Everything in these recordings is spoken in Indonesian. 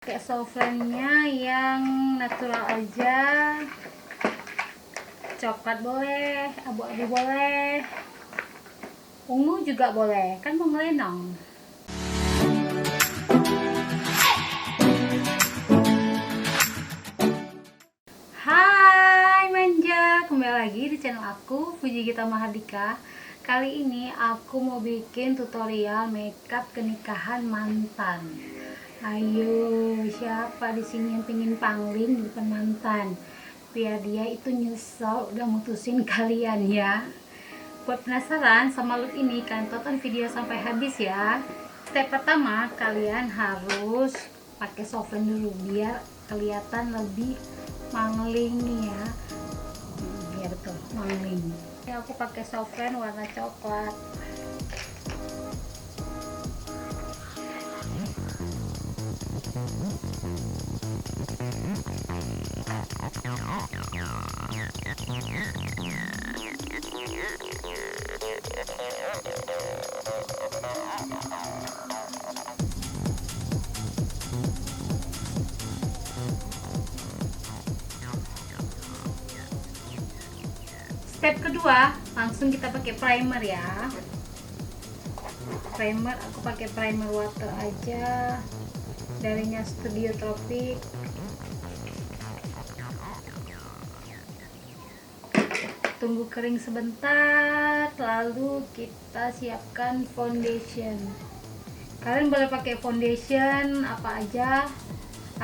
Pakai softennya yang natural aja, coklat boleh, abu-abu boleh, ungu juga boleh, kan mau ngelenong. Hai manja, kembali lagi di channel aku Puji Gita Mahardika. Kali ini aku mau bikin tutorial makeup kenikahan mantan. Ayo, siapa di sini yang pengen pangling di depan mantan? Biar dia itu nyesel udah mutusin kalian ya. Buat penasaran sama look ini, kalian tonton video sampai habis ya. Step pertama, kalian harus pakai soften dulu biar kelihatan lebih mangling ya. Ya betul, mangling. Ya, aku pakai soften warna coklat. Step kedua, langsung kita pakai primer ya. Primer, aku pakai primer water aja, darinya Studio Tropic. Tunggu kering sebentar, lalu kita siapkan foundation. Kalian boleh pakai foundation apa aja.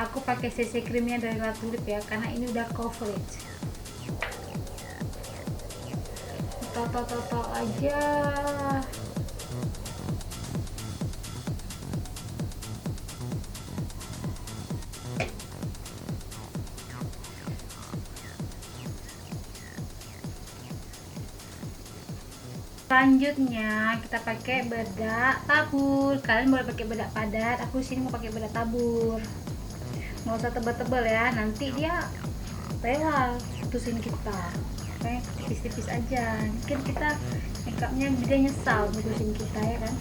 Aku pakai CC creamnya dari La Tulip ya, karena ini udah coverage. Toto aja. Selanjutnya kita pakai bedak tabur. Kalian boleh pakai bedak padat, aku sini mau pakai bedak tabur. Nggak usah tebal-tebal ya, nanti dia rela putusin kita. Oke, tipis-tipis aja. Mungkin kita makeupnya dia nyesal putusin kita ya kan.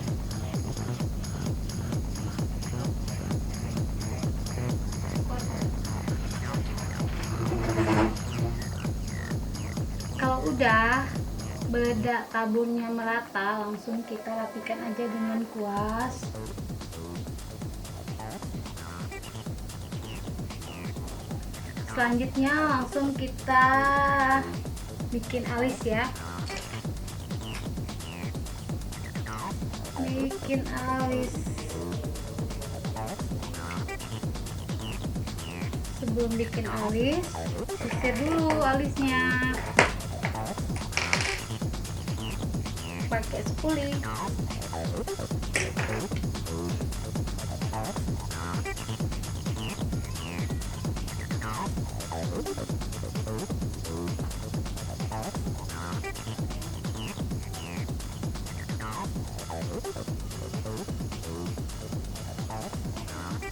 Kalau udah bedak taburnya merata, langsung kita rapikan aja dengan kuas. Selanjutnya langsung kita bikin alis ya. Bikin alis. Sebelum bikin alis, sisir dulu alisnya. Pakai spoolie.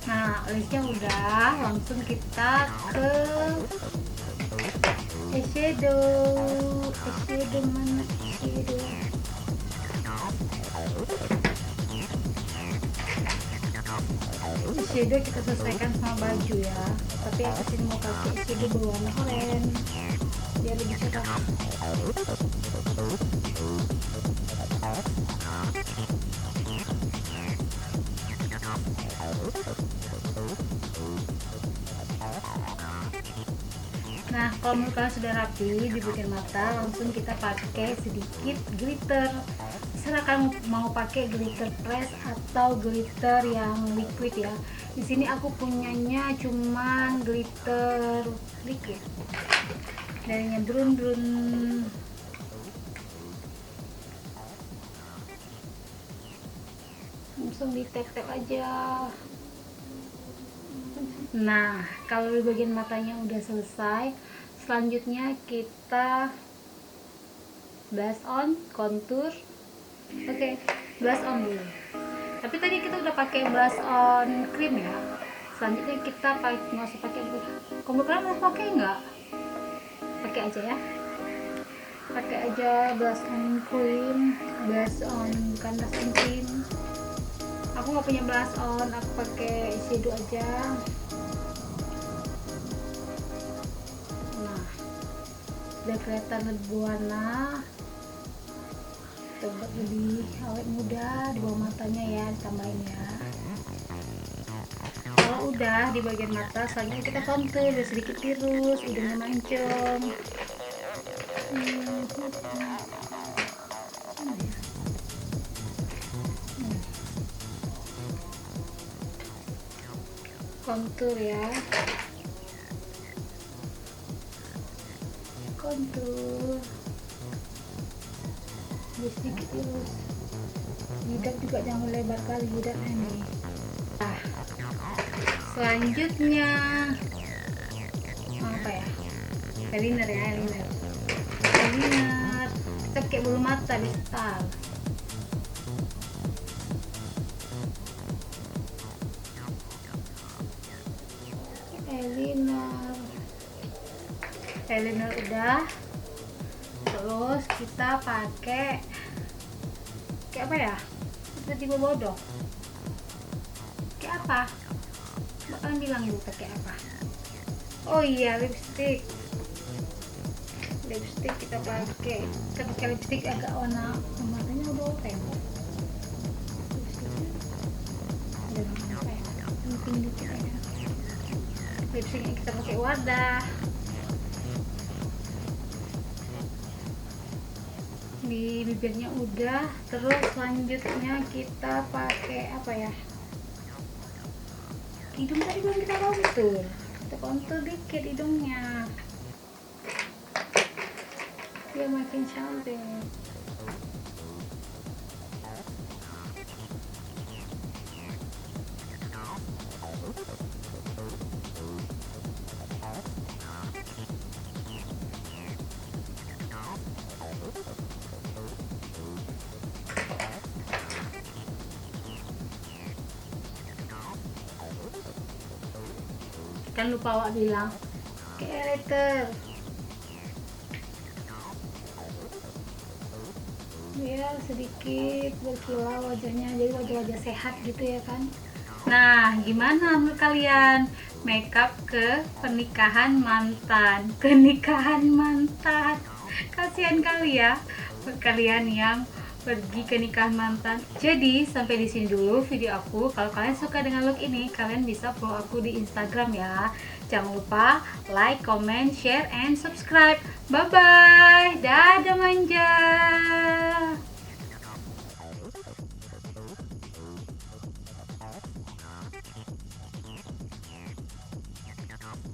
Nah, alisnya udah, langsung kita ke eyeshadow. Eyeshadow mana? Eyeshadow. Eyeshadow kita sesuaikan sama baju ya. Tapi aku sini mau pakai eyeshadow berwarna oranye biar lebih cerah. Nah, kalau menurut kalian sudah rapi dibikin mata, langsung kita pakai sedikit glitter. Terserah kalian mau pakai glitter press atau glitter yang liquid ya. Di sini aku punyanya cuman glitter liquid. Darinya drun. Langsung ditep-tep aja. Nah, kalau di bagian matanya udah selesai, selanjutnya kita blush on, contour. Oke, blush on dulu. Tapi tadi kita udah pakai blush on cream ya. Selanjutnya kita nggak usah pakai. Kamu kalian mau pakai nggak? Pakai aja ya. Pakai aja blush on cream, blush on bukan blush on cream. Aku nggak punya blush on, aku pakai shadow aja. Nah, udah kelihatan lebih berwarna, coba lebih awet muda di bawah matanya ya, ditambahin ya. Kalau udah di bagian mata, selanjutnya kita contour, udah sedikit tirus, hidungnya mancung. Kontur ya, kontur sedikit tirus. Jidat juga jangan lebar kali jidatnya nih. Nah, selanjutnya apa ya, eyeliner ya, eyeliner kita pakai bulu mata di style. Eyeliner udah, terus kita pakai apa ya, tiba-tiba bodoh, kayak apa, bakalan bilang dulu pakai apa. Oh iya, lipstick kita pakai lipstick agak warna matanya udah tembok. Lipsticknya udah apa ya, penting dikit aja. Lipsticknya kita pakai wadah, di bibirnya udah. Terus selanjutnya kita pakai apa ya, hidung tadi belum kita kontur dikit hidungnya biar makin cantik. Kan lupa awak bilang kayak letter ya, sedikit berkilau wajahnya, jadi wajah-wajah sehat gitu ya kan. Nah, gimana menurut kalian makeup ke pernikahan mantan? Kasihan kali ya buat kalian yang pergi ke nikahan mantan. Jadi sampai di sini dulu video aku. Kalau kalian suka dengan look ini, kalian bisa follow aku di Instagram ya. Jangan lupa like, comment, share, and subscribe. Bye bye. Dadah manja.